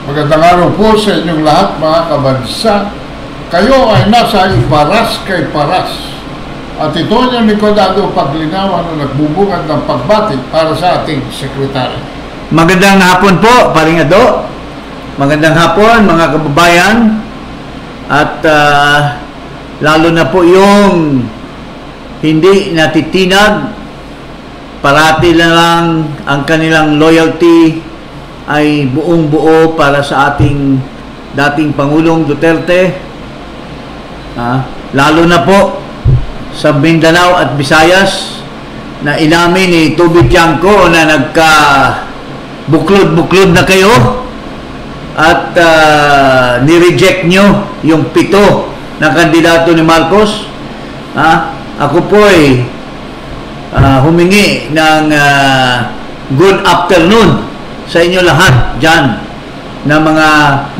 Magandang araw po sa inyong lahat, mga kabansa. Kayo ay nasa iparas kay paras. At ito yung Nicolado Paglinawan na nagbubungad ng pagbati para sa ating sekretary. Magandang hapon po, Paring Ado. Magandang hapon, mga kababayan. At lalo na po yung hindi natitinag, parati na lang ang kanilang loyalty ay buong buo para sa ating dating Pangulong Duterte. Lalo na po sa Mindanao at Visayas na inamin ni Toby Tiangco na nagka-buklod-buklod na kayo at ni-reject nyo yung 7 na kandidato ni Marcos. Ako po ay humingi ng good afternoon sa inyo lahat dyan na mga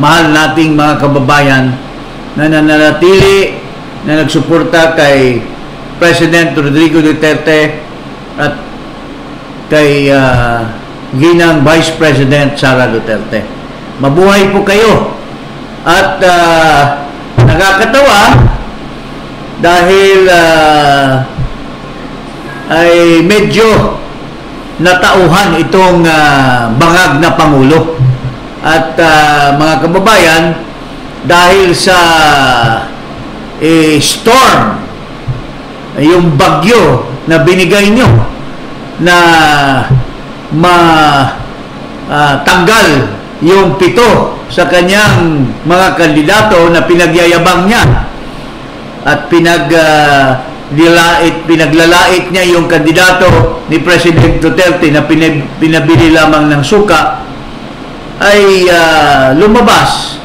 mahal nating mga kababayan na nananatili na nagsuporta kay President Rodrigo Duterte at kay ginang Vice President Sara Duterte. Mabuhay po kayo. At nakakatawa dahil ay medyo natauhan itong bangag na Pangulo. At mga kababayan, dahil sa storm, yung bagyo na binigay nyo na tanggal yung 7 sa kanyang mga kandidato na pinagyayabang niya at pinaglalait niya yung kandidato ni President Duterte na pinabili lamang ng suka, ay lumabas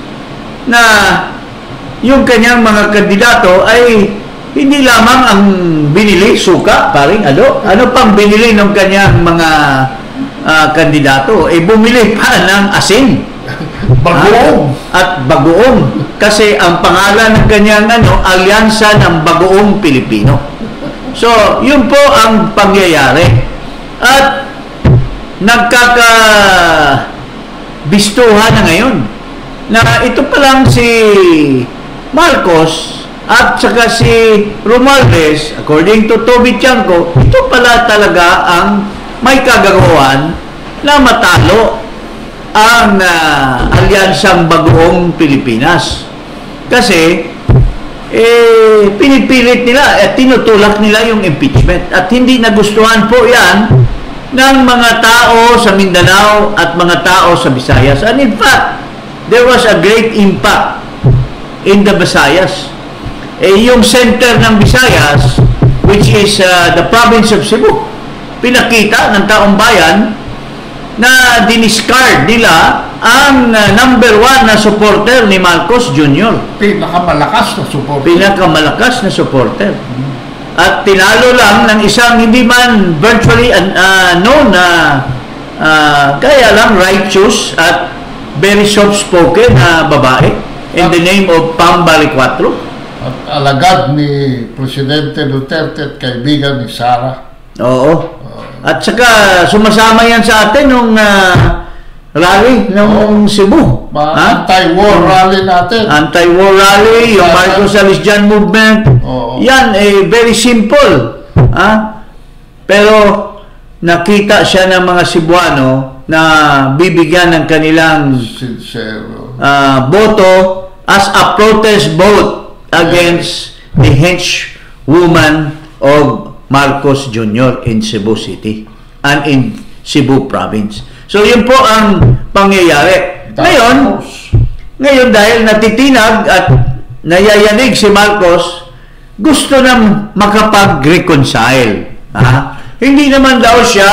na yung kanyang mga kandidato ay hindi lamang ang binili suka, Paring Ado. Ano pang binili ng kanyang mga kandidato? Bumili pa ng asin. Bagoong. At bagoong. Kasi ang pangalan ng kanyang Alyansa ng Bagoong Pilipino. So, yun po ang pangyayari. At nagkakabistuhan na ngayon na ito pa lang si Marcos at saka si Romualdez, according to Toby Tiangco, ito pala talaga ang may kagagawan na matalo ang Alyansang Bagoong Pilipinas. Kasi pinipilit nila at tinutulak nila yung impeachment at hindi nagustuhan po yan ng mga tao sa Mindanao at mga tao sa Visayas. And in fact, there was a great impact in the Visayas. Yung center ng Visayas, which is the province of Cebu, pinakita ng taong bayan na diniscard nila ang number 1 na supporter ni Marcos Jr. Pinakamalakas na supporter. Pinakamalakas na supporter. At tinalo lang ng isang hindi man virtually known na kaya lang righteous at very soft-spoken na babae in the name of Pam Balicuatro. At alagad ni Presidente Duterte at kaibigan ni Sara. Oo. At saka sumasama yan sa atin nung rally ng Cebu. Anti-war rally natin. Anti-war rally, yung Marcos Alizjan movement. Yan very simple. Pero nakita siya ng mga Cebuano na bibigyan ng kanilang boto as a protest vote against the henchwoman of Marcos Jr. in Cebu City and in Cebu Province. So, yun po ang pangyayari. Ngayon dahil natitinag at nayayanig si Marcos, gusto na makapag-reconcile. Hindi naman daw siya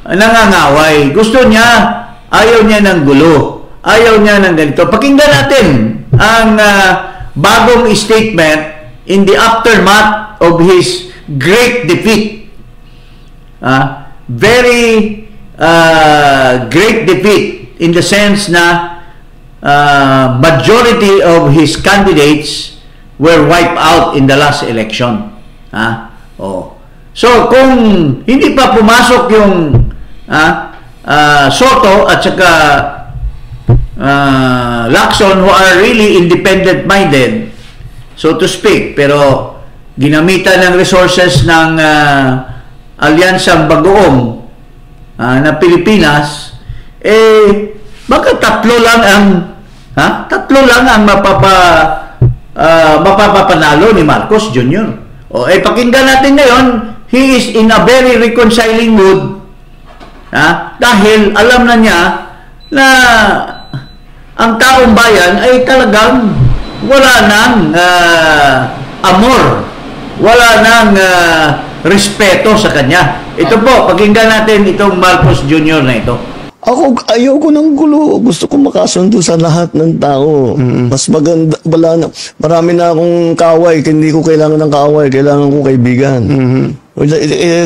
nangangaway. Gusto niya, ayaw niya ng gulo. Ayaw niya ng ganito. Pakinggan natin ang bagong statement in the aftermath of his great defeat. Very great defeat in the sense na majority of his candidates were wiped out in the last election. So kung hindi pa pumasok yung Soto at saka Lacson who are really independent-minded, so to speak, pero ginamitan ng resources ng Alyansang Bagoong na Pilipinas, baka tatlo lang ang mapapapanalo ni Marcos Jr. Pakinggan natin ngayon, he is in a very reconciling mood, dahil alam na niya na ang taong bayan ay talagang wala nang amor, wala nang respeto sa kanya. Ito po, pakinggan natin itong Marcos Jr. na ito. Ayoko ng gulo. Gusto ko makasundo sa lahat ng tao. Mas maganda, marami na akong kaaway. Hindi ko kailangan ng kaaway. Kailangan ko kaibigan.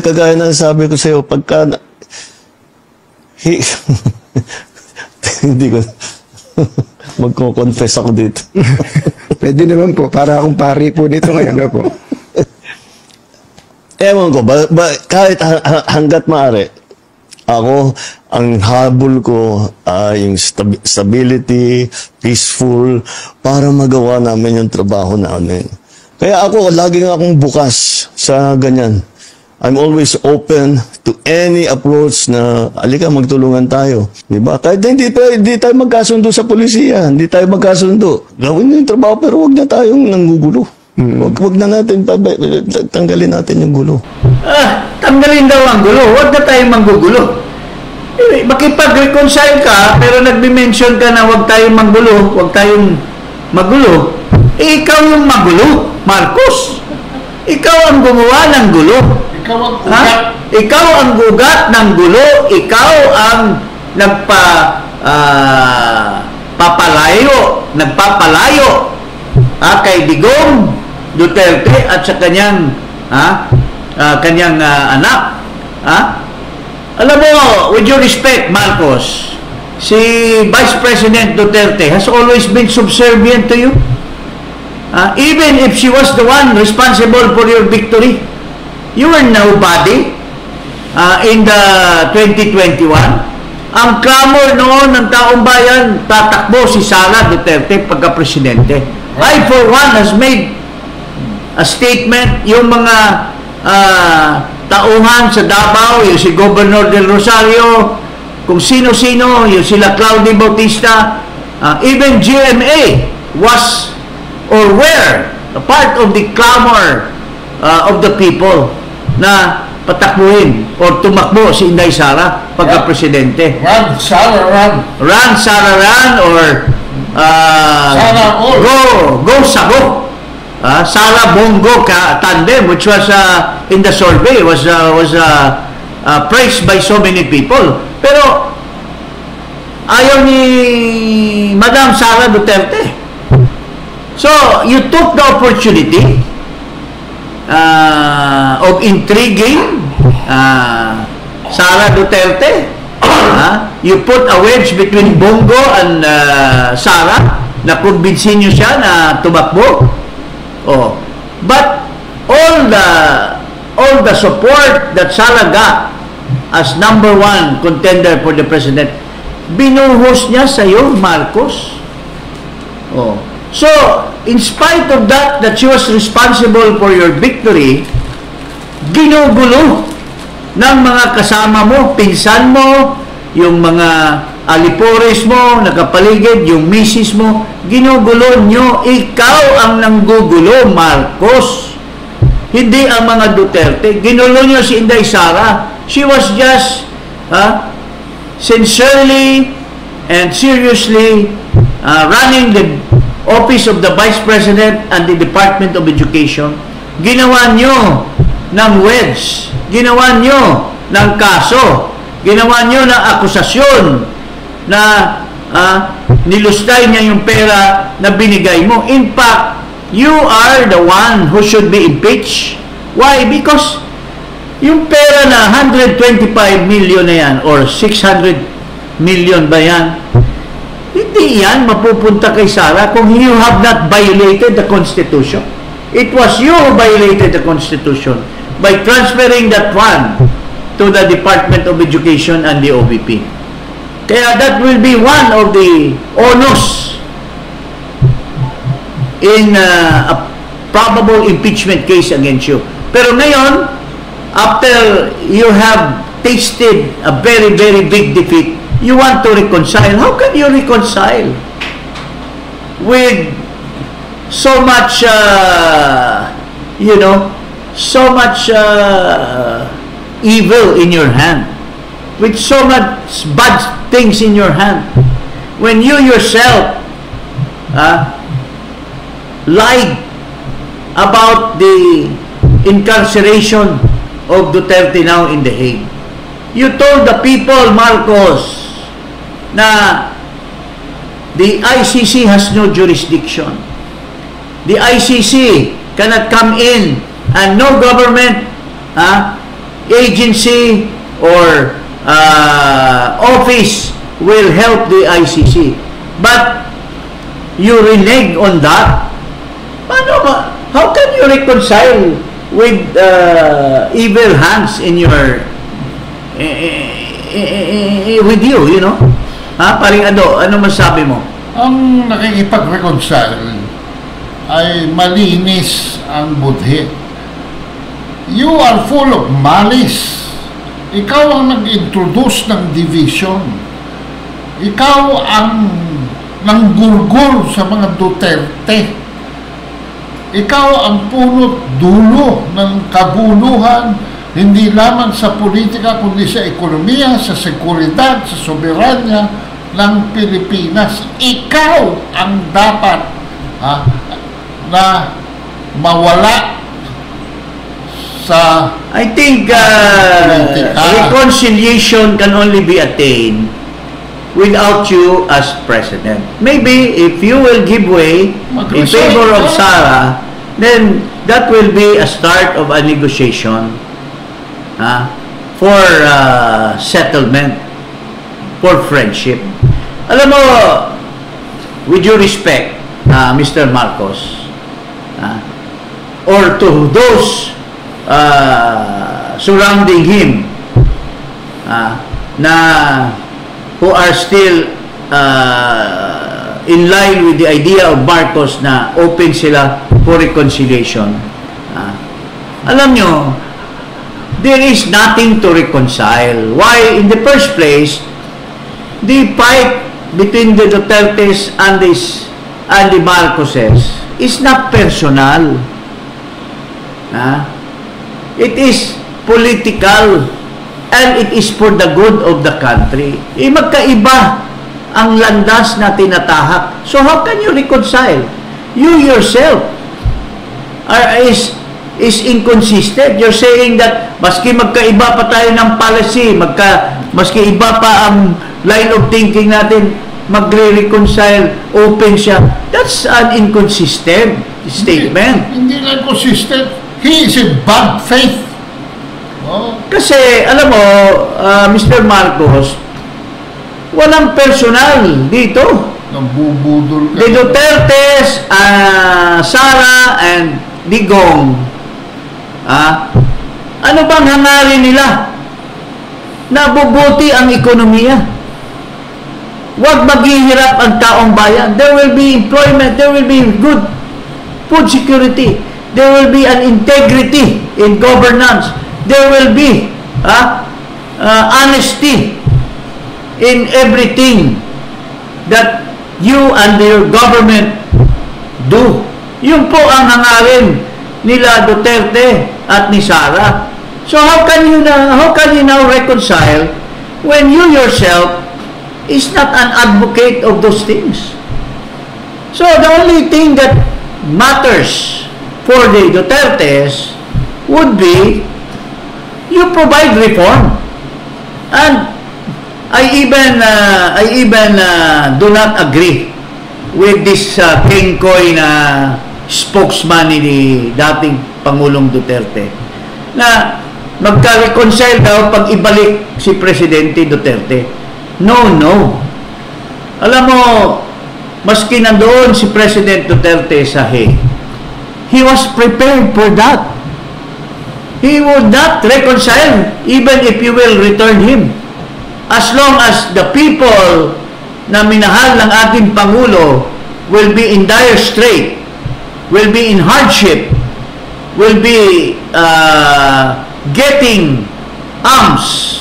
Kagaya na sabi ko sa'yo, pagka... hindi ko... Magko-confess ako dito. Pwede naman po. Para akong pari po nito ngayon na po. Ewan ko, kahit hanggat maaari, ako, ang habol ko ay yung stability, peaceful, para magawa namin yung trabaho namin. Kaya ako, laging akong bukas sa ganyan. I'm always open to any approach na, alika, magtulungan tayo. Diba? Kahit hindi tayo magkasundo sa polisiya, hindi tayo magkasundo. Gawin na yung trabaho, pero huwag na tayong nanggugulo. Huwag na natin, tanggalin natin yung gulo. Tanggalin daw ang gulo, huwag na tayong manggugulo. Makipag-reconcile ka, pero nagbi-mention ka na huwag tayong manggulo, huwag tayong magulo. Ikaw yung magulo, Marcos. Ikaw ang gumawa ng gulo. Ikaw ang ugat. Ikaw ang gugat ng gulo. Ikaw ang nagpapalayo kay Digong Duterte at sa kanyang anak. Alam mo, with your respect, Marcos, si Vice President Duterte has always been subservient to you. Even if she was the one responsible for your victory, you were nobody in the 2021. Ang clamor noon ng taong bayan, tatakbo si Sara Duterte pagka-presidente. I, for one, has made a statement. Yung mga tauhan sa Davao, yung si Governor Del Rosario, kung sino-sino, yung sila Claudio Bautista, even GMA was or were a part of the clamor of the people na patakbuhin or tumakbo si Inday Sara pagka-presidente. Run, Sara, run. Run, Sara, run, or Sara, all. go, Sago. Sara Bongo tandem, which was in the survey, was praised by so many people. Pero ayaw ni Madam Sara Duterte. So, you took the opportunity of intriguing Sara Duterte. You put a wedge between Bongo and Sara na kumbinsin nyo siya na tumakbo. But all the support that Sara got as number one contender for the president, binuhos niya sa iyo, Marcos. So, in spite of that she was responsible for your victory, ginugulo ng mga kasama mo, pinsan mo, yung mga alipores mo, nakapaligid, yung misis mo, ginugulo nyo. Ikaw ang nanggugulo, Marcos. Hindi ang mga Duterte. Ginulo nyo si Inday Sara. She was just sincerely and seriously running the Office of the Vice President and the Department of Education. Ginawa nyo ng wedge. Ginawa nyo ng kaso. Ginawa nyo ng akusasyon na nilustay niya yung pera na binigay mo. In fact, you are the one who should be impeached. Why? Because yung pera na 125 million na yan or 600 million ba yan, hindi yan mapupunta kay Sara kung you have not violated the Constitution. It was you who violated the Constitution by transferring that fund to the Department of Education and the OVP. Kaya that will be one of the onus in a probable impeachment case against you. Pero ngayon, after you have tasted a very, very big defeat, you want to reconcile. How can you reconcile with so much, so much evil in your hand, with so much bad things in your hand, when you yourself lied about the incarceration of Duterte now in The Hague? You told the people, Marcos, na the ICC has no jurisdiction. The ICC cannot come in, and no government agency or office will help the ICC. But you renege on that. How can you reconcile with evil hands in your with you, Paring ano masabi mo? Ang nakikipag-reconcile ay malinis ang budhi. You are full of malice. Ikaw ang nag-introduce ng division. Ikaw ang nanggurgur sa mga Duterte. Ikaw ang punot dulo ng kaguluhan, hindi lamang sa politika kundi sa ekonomiya, sa seguridad, sa soberanya ng Pilipinas. Ikaw ang dapat na mawala sa I think reconciliation can only be attained without you as president. Maybe if you will give way in favor of Sara, then that will be a start of a negotiation for settlement, for friendship. Alam mo, with due respect, Mr. Marcos, or to those surrounding him, who are still in line with the idea of Marcos na open sila for reconciliation. Alam nyo, there is nothing to reconcile. Why? In the first place, the fight between the Dutertes and the Marcoses is not personal. It is political, and it is for the good of the country. Magkaiba ang landas na tinatahak. So how can you reconcile? You yourself is inconsistent. You're saying that maski magkaiba pa tayo ng policy, maski iba pa ang line of thinking natin, magre-reconcile, open siya. That's an inconsistent statement. Hindi lang consistent. He is in bad faith. Kasi, alam mo, Mr. Marcos, walang personal dito. Nambubudol ka. The Dutertes, Sara, and Digong, ano bang hangarin nila? Nabubuti ang ekonomiya. Huwag maghihirap ang taong bayan. There will be employment, there will be good food security, there will be an integrity in governance, there will be honesty in everything that you and your government do. Yun po ang hangarin nila Duterte at ni Sara. So how can you now reconcile when you yourself is not an advocate of those things? So the only thing that matters for the Dutertes would be you provide reform. And I even do not agree with this King Koy na spokesman ni dating Pangulong Duterte na magka-reconcile daw pag ibalik si Presidente Duterte. No. Alam mo, maski nandoon si President Duterte sa Hague, he was prepared for that. He would not reconcile even if you will return him as long as the people na minahal ng ating Pangulo will be in dire strait, will be in hardship, will be getting alms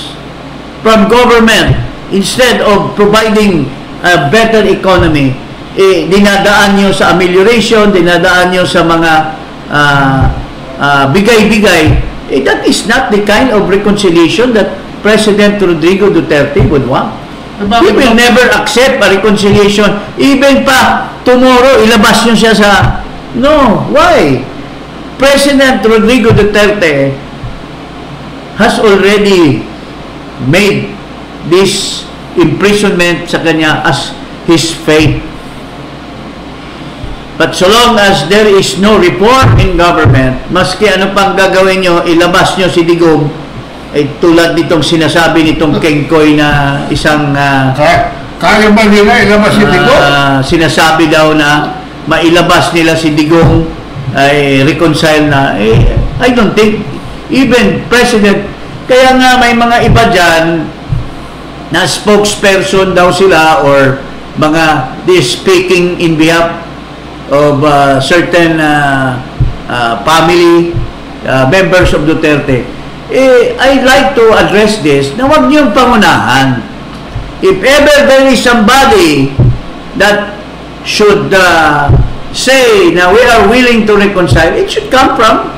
from government instead of providing a better economy, dinadaan nyo sa amelioration, dinadaan nyo sa mga bigay-bigay, that is not the kind of reconciliation that President Rodrigo Duterte would want. He will never accept a reconciliation. Even pa, tomorrow, ilabas nyo siya sa... No, why? President Rodrigo Duterte has already made this imprisonment sa kanya as his fate. But so long as there is no reform in government, maski ano pang gagawin nyo, ilabas nyo si Digong, tulad nitong sinasabi nitong Kengkoy na isang kaya ba nila ilabas si Digong? Sinasabi daw na mailabas nila si Digong, ay reconcile na. I don't think even President, kaya nga may mga iba dyan na spokesperson daw sila or mga they speaking in behalf of certain family members of Duterte. I'd like to address this na huwag niyong pangunahan. If ever there is somebody that should say na we are willing to reconcile, it should come from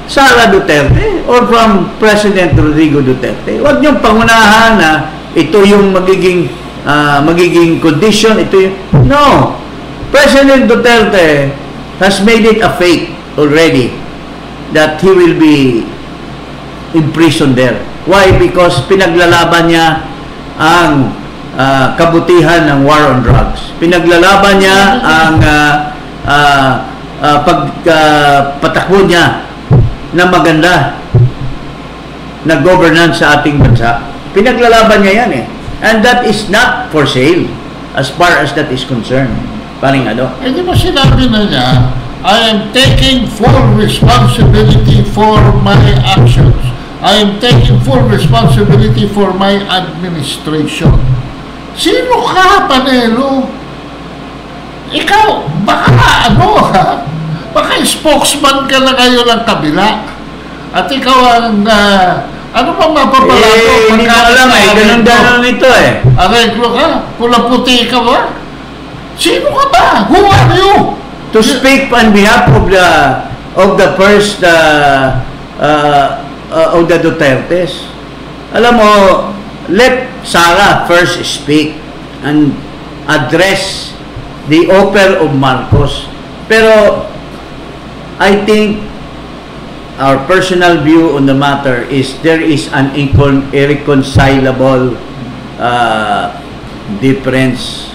Sara Duterte or from President Rodrigo Duterte. Huwag niyong pangunahan na ito yung magiging condition, ito yung... No! President Duterte has made it a fate already that he will be imprisoned there. Why? Because pinaglalaban niya ang kabutihan ng war on drugs. Pinaglalaban niya ang pagpatakbo niya na maganda na governance sa ating bansa. Pinaglalaban niya yan eh. And that is not for sale as far as that is concerned. Paring ano? Di ba sinabi na niya, I am taking full responsibility for my actions. I am taking full responsibility for my administration. Sino ka, Panelo? Ikaw, baka baka spokesman ka na ngayon ng kabila. At ikaw ang, ano bang mapapalato? Hindi mo alam ganun ito eh. Areglo ka? Pula-puti ka ba? Sino ka ba? Who are you? To speak on behalf of the first of the Dutertes. Alam mo, let Sara first speak and address the offer of Marcos. Pero I think our personal view on the matter is there is an irreconcilable difference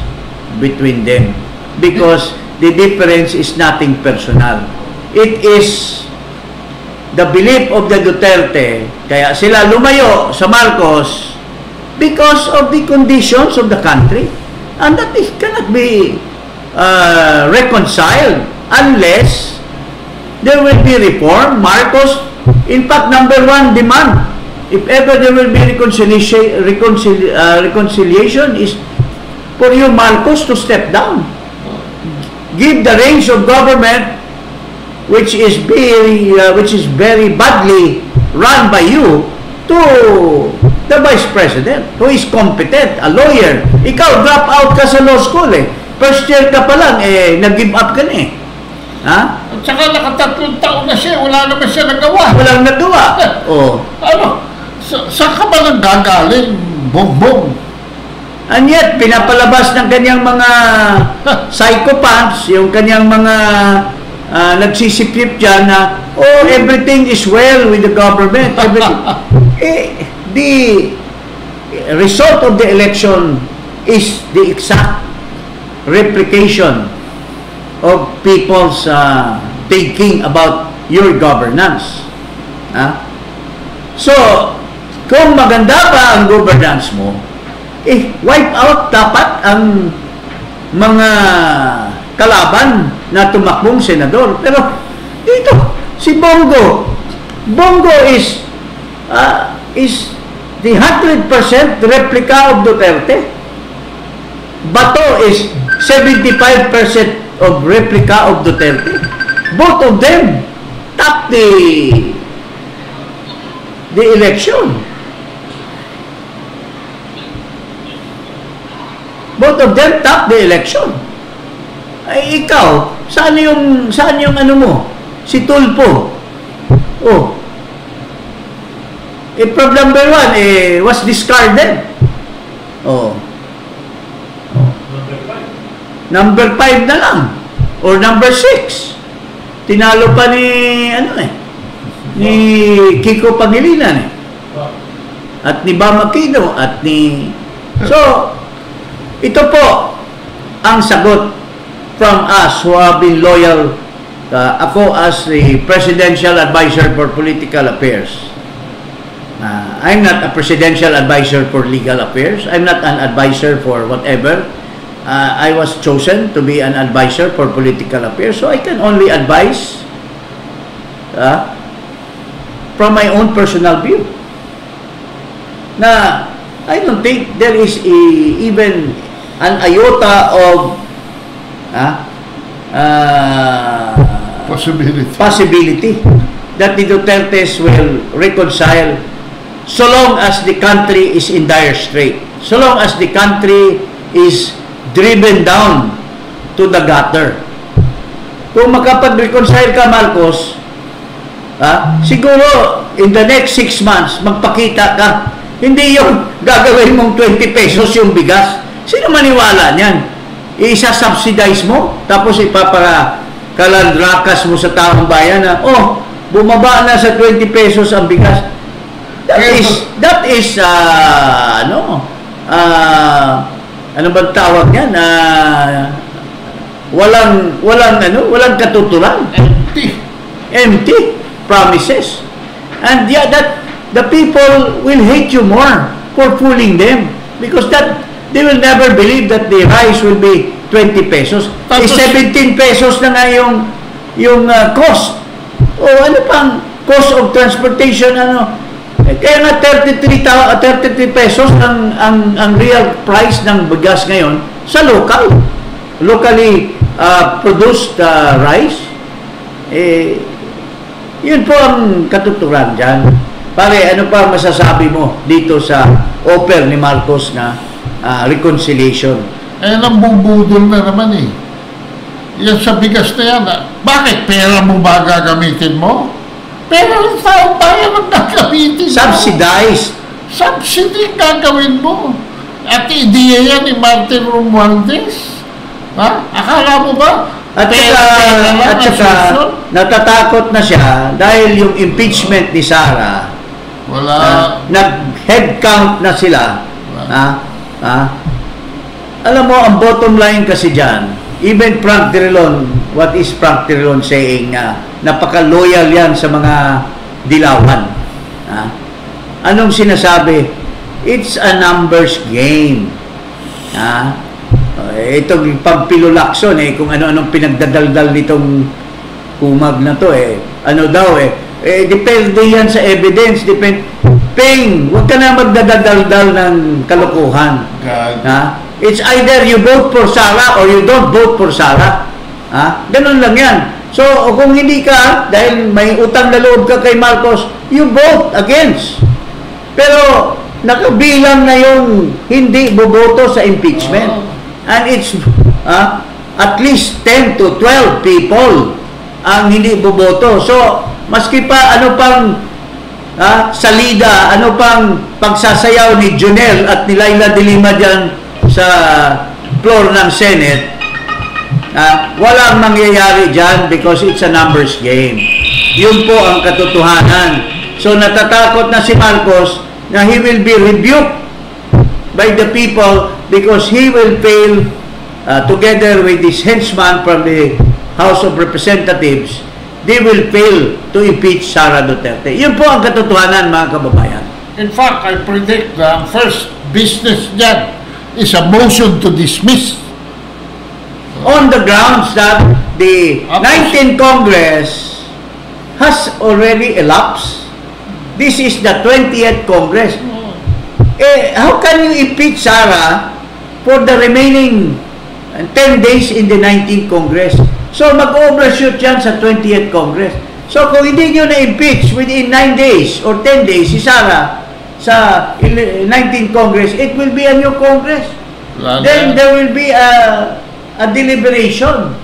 between them because the difference is nothing personal. It is the belief of the Duterte, kaya sila lumayo sa Marcos because of the conditions of the country, and that is cannot be reconciled unless there will be reform. Marcos, in fact, number one demand, if ever there will be reconciliation, is for you, Marcos, to step down. Give the reins of government, which is very badly run by you, to the Vice President, who is competent, a lawyer. Ikaw, drop out ka sa law school eh. First year ka pa lang, nag-give up ka na eh. Ha? At saka nakatatlong taon na siya, wala naman siya nagawa. Walang nagawa. Oh. Ano? Saan ka ba nang gagaling? Bongbong. And yet, pinapalabas ng kanyang mga psychopaths, yung kanyang mga nagsisipip dyan na, oh, everything is well with the government. The result of the election is the exact replication of people's thinking about your governance. So, kung maganda pa ang governance mo, wipe out dapat ang mga kalaban na tumakbong senador. Pero dito, si Bongo is the 100% replica of Duterte. Bato is 75% of replica of Duterte. Both of them top the election. Both of them top the election. Ay, ikaw, saan yung ano mo? Si Tulfo. Oh. Probe number 1 was discarded. Oh. Number 5 na lang. Or number 6. Tinalo pa ni Kiko Pangilinan at ni Bam Aquino at ni... So, ito po ang sagot from us who have been loyal. Ako as the Presidential Advisor for Political Affairs. I'm not a Presidential Advisor for Legal Affairs. I'm not an advisor for whatever. I was chosen to be an advisor for political affairs, so I can only advise from my own personal view. Na I don't think there is even an iota of possibility that the Dutertes will reconcile so long as the country is in dire strait, so long as the country is driven down to the gutter. Kung makapag-reconcile ka, Marcos, siguro in the next 6 months magpakita ka. Hindi yung gagawin mong 20 pesos yung bigas. Sino maniwala niyan? Isa-subsidize mo, tapos ipapakalandrakas mo sa taong bayan na, bumaba na sa 20 pesos ang bigas. That is ano bang tawag niyan? Walang katuturan. Empty promises. And that the people will hate you more for fooling them, because that they will never believe that the rice will be 20 pesos. 17 pesos na nga yung cost. O ano pang cost of transportation, kaya nga 33 pesos ang real price ng bigas ngayon sa locally produced rice. Yun po ang katuturan dyan. Pare, ano pa masasabi mo dito sa offer ni Marcos na reconciliation? Nambubudol na naman yan sa bigas na yan. Bakit? Pera mo ba gagamitin mo? Pera ng tao bayan ang gagamitin mo. Subsidized. Subsidy gagawin mo. At ideya yan ni Martin Romualdez. Akala mo ba? At saka natatakot na siya dahil yung impeachment ni Sara, nag-head count na sila. Alam mo, ang bottom line kasi dyan, even Frank Drilon, what is Frank Drilon saying? Napaka-loyal yan sa mga dilawan. Anong sinasabi? It's a numbers game. Itong pagpilulakson, kung ano-anong pinagdadaldal nitong kumag na to, depende yan sa evidence. Huwag ka na magdadaldal ng kalokohan. It's either you vote for Sara or you don't vote for Sara. Ganun lang yan. So, kung hindi ka, dahil may utang na loob ka kay Marcos, you vote against. Pero, nakabilang na yung hindi boboto sa impeachment. And it's at least 10 to 12 people ang hindi boboto. So, maski pa ano pang salida, ano pang pagsasayaw ni Jonel at ni Laila de Lima dyan sa floor ng Senate, walang mangyayari dyan because it's a numbers game. Yun po ang katotohanan. So, natatakot na si Marcos na he will be rebuked by the people because he will fail together with his henchman from the House of Representatives. They will fail to impeach Sara Duterte. Yun po ang katotohanan, mga kababayan. In fact, I predict the first business dyan is a motion to dismiss. On the grounds that the 19th Congress has already elapsed. This is the 20th Congress. how can you impeach Sara for the remaining 10 days in the 19th Congress? So, mag-overshoot yan sa 20th Congress. So, kung hindi nyo na-impeach within 9 days or 10 days si Sara sa 19th Congress, it will be a new Congress. Then, there will be a deliberation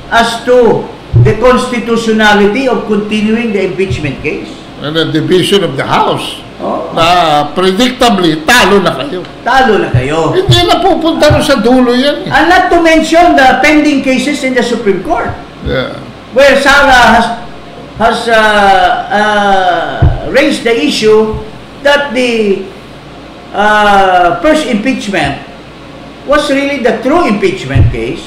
as to the constitutionality of continuing the impeachment case. And the division of the House. Oh. Na predictably, talo na kayo. Talo na kayo. Hindi na pupunta rin sa dulo yan. And not to mention the pending cases in the Supreme Court. Yeah. Where Sara has raised the issue that the first impeachment was really the true impeachment case,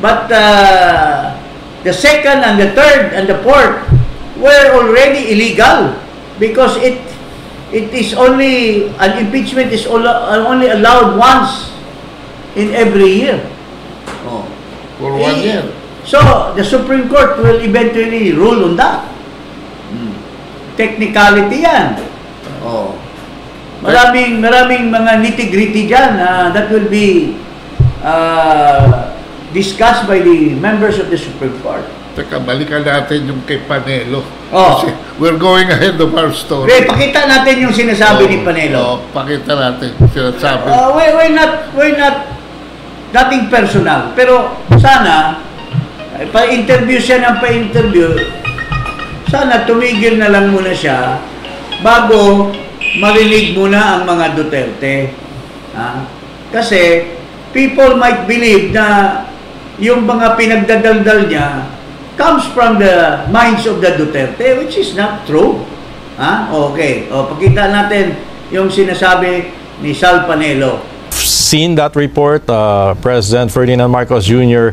but the second and the third and the fourth were already illegal because it is only, an impeachment is only allowed once in every year. Oh. For 1 year. So, the Supreme Court will eventually rule on that. Technicality yan. Oh. Maraming mga nitty-gritty dyan that will be discussed by the members of the Supreme Court. Teka, balikan natin yung kay Panelo. Oh. Kasi we're going ahead of our story. Pakita natin yung sinasabi ni Panelo. Pakita natin sinasabi. We're not nothing personal. Pero sana, pa-interview siya ng pa-interview, sana tumigil na lang muna siya bago marinig muna ang mga Duterte. Kasi people might believe na yung mga pinagdadaldal niya comes from the minds of the Duterte, which is not true. Okay. Pakita natin yung sinasabi ni Sal Panelo. Seen that report, President Ferdinand Marcos Jr.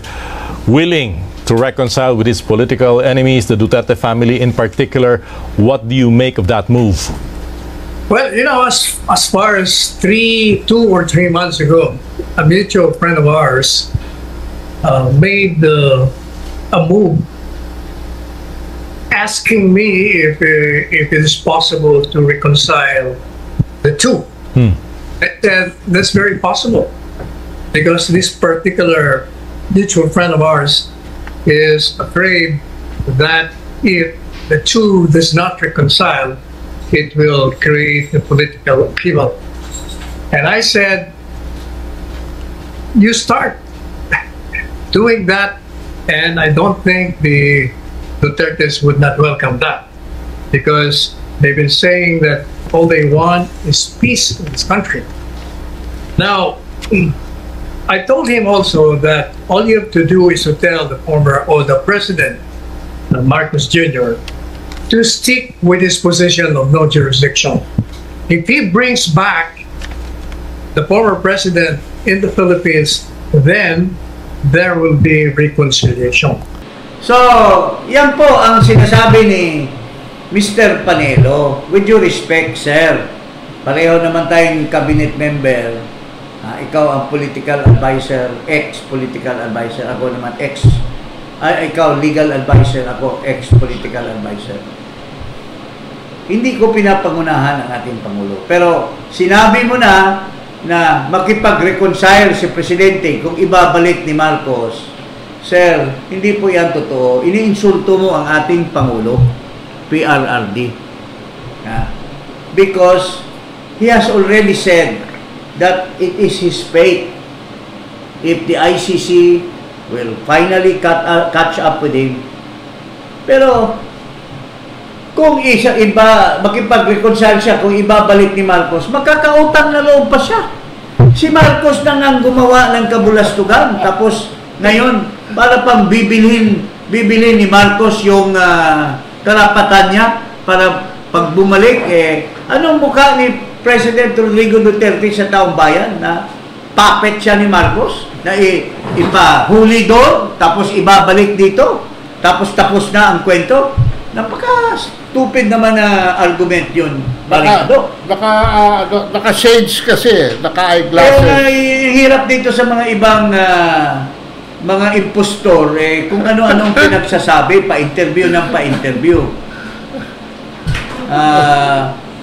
willing to reconcile with his political enemies, the Duterte family in particular. What do you make of that move? Well, as far as 2 or 3 months ago, a mutual friend of ours made a move asking me if it is possible to reconcile the two. That's very possible because this particular mutual friend of ours is afraid that if the two does not reconcile, it will create a political upheaval. And I said, you start doing that, and I don't think the Dutertes would not welcome that because they've been saying that all they want is peace in this country. Now, I told him also that all you have to do is to tell the president, Marcos Jr., to stick with his position of no jurisdiction. If he brings back the former president in the Philippines, then there will be reconciliation. So, yan po ang sinasabi ni Mr. Panelo. With due respect, sir, pareho naman tayong cabinet member. Ikaw ang political advisor, ex-political advisor. Ako naman ikaw legal advisor, ako ex-political advisor. Hindi ko pinapangunahan ang ating Pangulo. Pero sinabi mo na makipag-reconcile si Presidente kung ibabalik ni Marcos. Sir, hindi po yan totoo. Iniinsulto mo ang ating Pangulo, PRRD. Because he has already said that it is his fate if the ICC will finally catch up with him. Pero kung makipag-reconcile siya, kung ibabalik ni Marcos, magkakautang na loob pa siya. Si Marcos na nang gumawa ng kabulastugan, tapos ngayon, para pang bibilhin ni Marcos yung karapatan niya para pag bumalik, anong mukha ni President Rodrigo Duterte sa taong bayan na puppet siya ni Marcos na ipahuli doon tapos ibabalik dito tapos na ang kwento? Napaka-stupid naman na argument yun. Naka-shades kasi, naka-eyeglasses. Kaya hirap dito sa mga ibang mga impostor, kung ano-anong pinagsasabi, pa-interview ng pa-interview.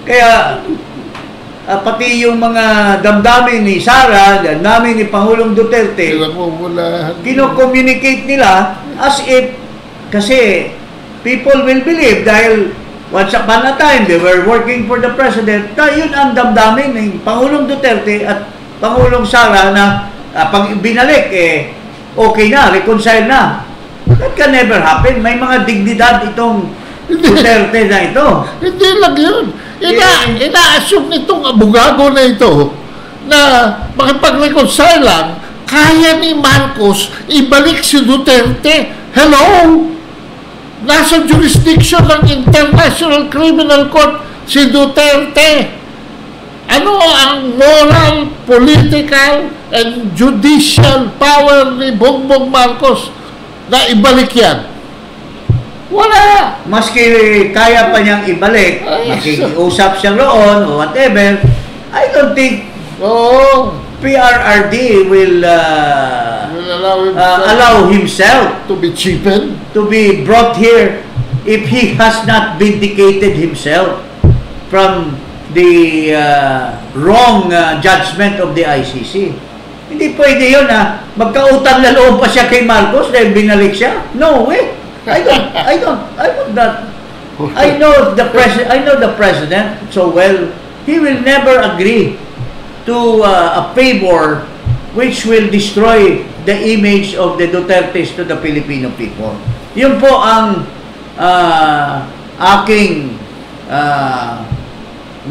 Kaya pati yung mga damdamin ni Sara, damdamin ni Pangulong Duterte, kino-communicate nila as if, kasi people will believe dahil once upon a time they were working for the president, na yun ang damdamin ng Pangulong Duterte at Pangulong Sara na pag binalik, okay na, reconcile na. That can never happen. May mga dignidad itong Duterte na ito. Hindi lang yun. Ina-assume nitong abogado na ito na makipag-reconcile lang, kaya ni Marcos ibalik si Duterte. Hello? Nasa jurisdiction ng International Criminal Court si Duterte. Ano ang moral, political, and judicial power ni Bongbong Marcos na ibalik yan? Wala. Maski kaya pa niyang ibalik, makikiusap siya roon o whatever, I don't think PRRD will allow himself to be cheapened, to be brought here if he has not vindicated himself from the wrong judgment of the ICC. Hindi pwede yun magkautang na loob pa siya kay Marcos dahil binalik siya. No way. I would not. I know the president so well. He will never agree to a favor which will destroy the image of the Dutertes to the Filipino people. Yun po ang aking 100%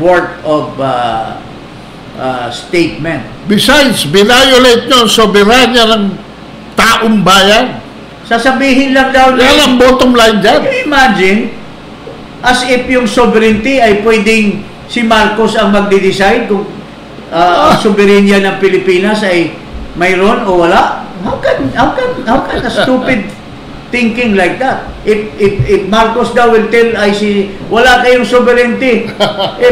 worth of statement. Besides, binayolate nyo ang soberanya ng taong bayan. Sasabihin lang daw Yan ang bottom line dyan. Can you imagine, as if yung sovereignty ay pwedeng si Marcos ang magde-decide kung ang soberanya ng Pilipinas ay mayroon o wala? How can a stupid thinking like that? If Marcos daw will tell ICC, wala kayong sovereignty,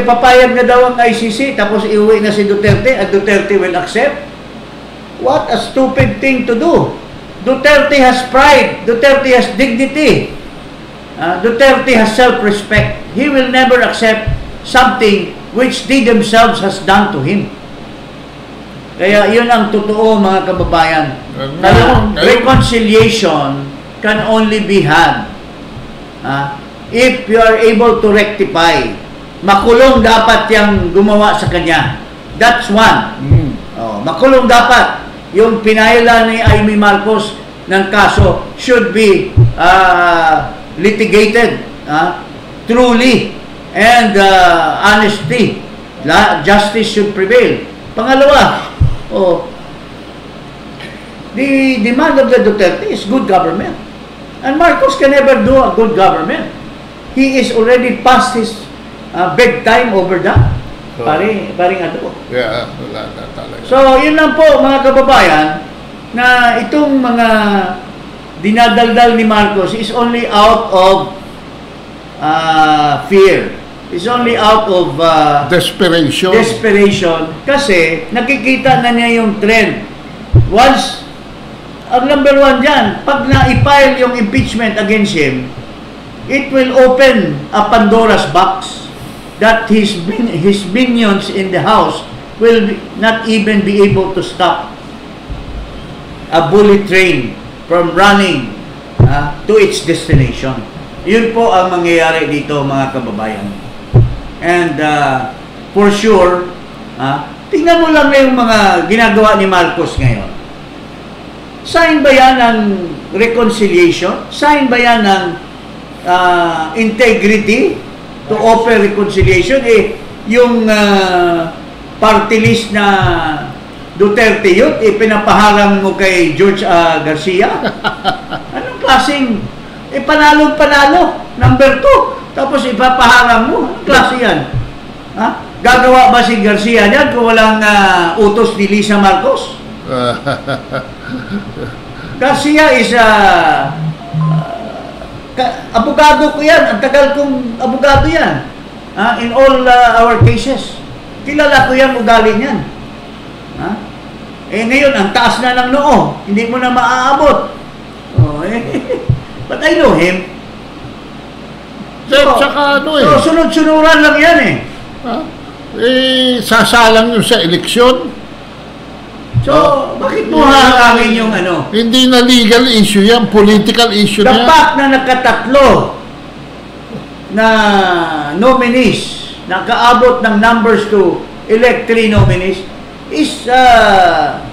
papayag na daw ang ICC, tapos iuwi na si Duterte, at Duterte will accept? What a stupid thing to do. Duterte has pride. Duterte has dignity. Duterte has self-respect. He will never accept something which they themselves has done to him. Kaya yun ang totoo, mga kababayan. Reconciliation can only be had if you are able to rectify. Makulong dapat yung gumawa sa kanya. That's one. Makulong dapat. Yung pinayala ni Amy Marcos ng kaso should be litigated truly and honesty. Justice should prevail. Pangalawa, the demand of the Duterte is good government. And Marcos can never do a good government. He is already past his bedtime over that. Paring ato. Yeah, wala na talaga. So, yun lang po, mga kababayan, na itong mga dinadaldal ni Marcos is only out of fear. It's only out of desperation. Kasi nakikita na niya yung trend. Once, ang number one dyan, pag na-file yung impeachment against him, it will open a Pandora's box that his minions in the House will not even be able to stop a bullet train from running to its destination. Yun po ang mangyayari dito, mga kababayan. And for sure, tingnan mo lang yung mga ginagawa ni Marcos ngayon. Sign ba yan ng reconciliation? Sign ba yan ng integrity to offer reconciliation? Yung party list na Duterte yun, pinapaharang mo kay George Garcia? Anong klaseng panalo, number 2, tapos ipapaharang mo? Anong klase yan? Gagawa ba si Garcia yan kung walang utos ni Lisa Marcos? Garcia is abogado ko yan. Ang tagal kong abogado yan. In all our cases. Kilala ko yan, ugali niyan. Ngayon, ang taas na ng noo. Hindi mo na maaabot. But I know him. Tsaka ano So, sunod-sunuran lang yan eh. Ha? Sasalang nyo sa eleksyon. So, bakit mo haharangin yung ano? Hindi na legal issue yan, political issue The na yan. fact na nagkatatlo na nominees, nakaabot ng numbers to elect 3 nominees, is a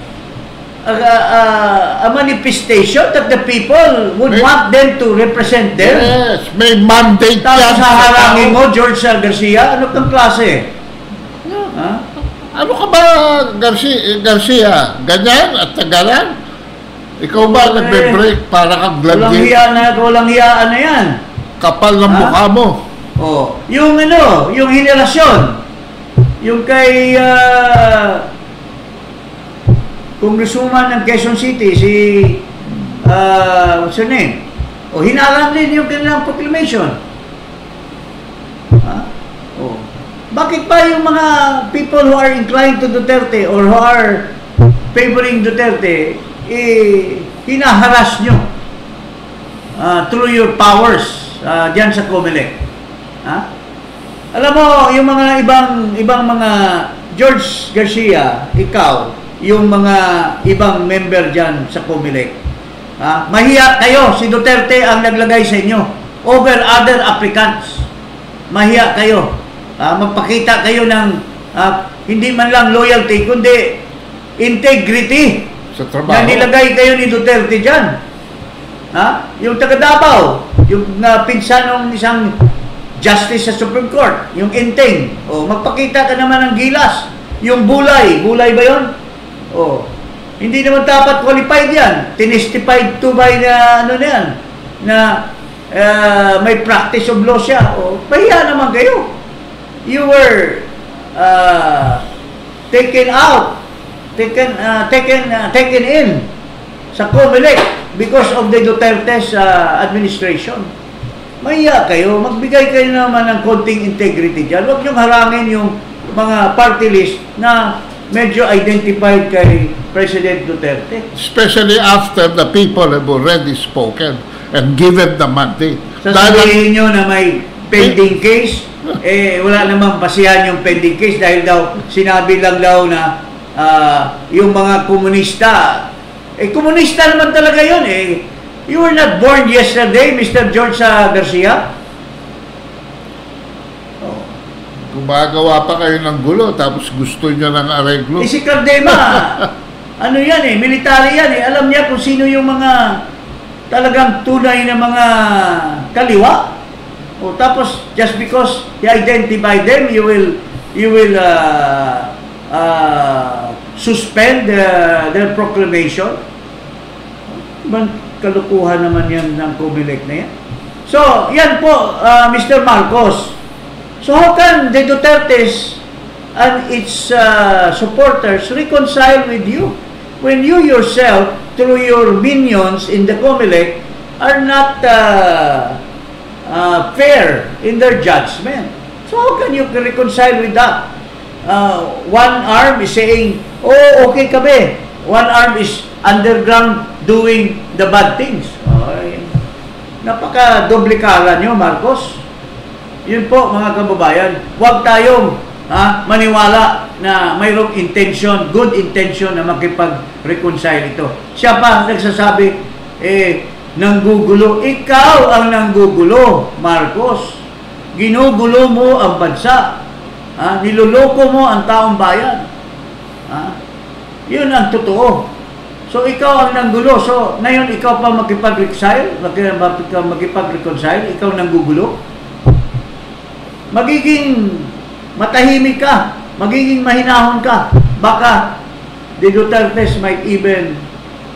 manifestation that the people would want them to represent them. Yes, may mandate Tapos yan. haharangin mo, George Garcia, ano kang klase? Ha? Ano ka ba, Garcia? Ganyan at tagalan? Ikaw ba nagbe-break para kang gladiator? Walang hiyaan na yan. Kapal ng mukha mo. Oh, yung ano, yung henerasyon, yung kay Congresswoman ng Quezon City, si what's her name? O, hinalang din yung kanilang proclamation. Ha? Oh. Bakit pa yung mga people who are inclined to Duterte or who are favoring Duterte, hinaharas nyo through your powers dyan sa COMELEC? Ha? Alam mo, yung mga ibang mga George Garcia, ikaw, yung mga ibang member dyan sa COMELEC, mahiya kayo. Si Duterte ang naglagay sa inyo over other applicants. Mahiya kayo. Magpakita kayo ng hindi man lang loyalty, kundi integrity Sa trabaho. na nilagay kayo ni Duterte dyan. Yung taga Davao, yung pinsan ng isang justice sa Supreme Court, yung Inteng, magpakita ka naman ng gilas. Yung Bulay ba yun? Hindi naman dapat qualified yan. Tinestified to by na ano na yan, na may practice of law siya. Pahiya naman kayo. You were taken in sa COMELEC because of the Duterte's administration. Mahiya kayo, magbigay kayo naman ng konting integrity dyan. Huwag niyong harangin yung mga party list na medyo identified kay President Duterte. Especially after the people have already spoken and given the mandate. Sasabihin nyo na may pending case, wala namang basihan yung pending case dahil daw sinabi lang daw na yung mga komunista, komunista naman talaga yun You were not born yesterday, Mr. George Garcia. Gumagawa pa kayo ng gulo tapos gusto niya ng areglo. Si Cardema, ano yan military yan Alam niya kung sino yung mga talagang tunay na mga kaliwa. Tapos just because you identify them, you will suspend their proclamation. Kalukuhan naman yan ng COMELEC na yan. So, yan po, Mr. Marcos. So, how can the Dutertes and its supporters reconcile with you when you yourself, through your minions in the COMELEC, are not fair in their judgment? So, how can you reconcile with that? One arm is saying, okay kami. One arm is underground doing the bad things. Napaka-doble kala nyo, Marcos. Yun po, mga kababayan. Huwag tayong maniwala na mayroong intention, good intention na makipag-reconcile ito. Siya pa nagsasabi, nanggugulo. Ikaw ang nanggugulo, Marcos. Ginugulo mo ang bansa. Niloloko mo ang taong bayan. Yun ang totoo. So, ikaw ang nanggulo. So, ngayon, ikaw pa makipag-reconcile? Makipag-reconcile? Ikaw nanggugulo? Magiging matahimik ka. Magiging mahinahon ka. Baka, the Dutertes might even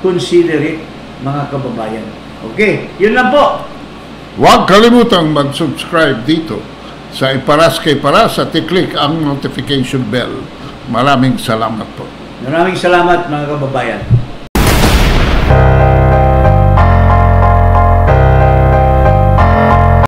consider it, mga kababayan. Okay, yun lang po. Huwag kalimutang mag-subscribe dito sa Iparas kay Paras at i-click ang notification bell. Maraming salamat po. Maraming salamat, mga kababayan.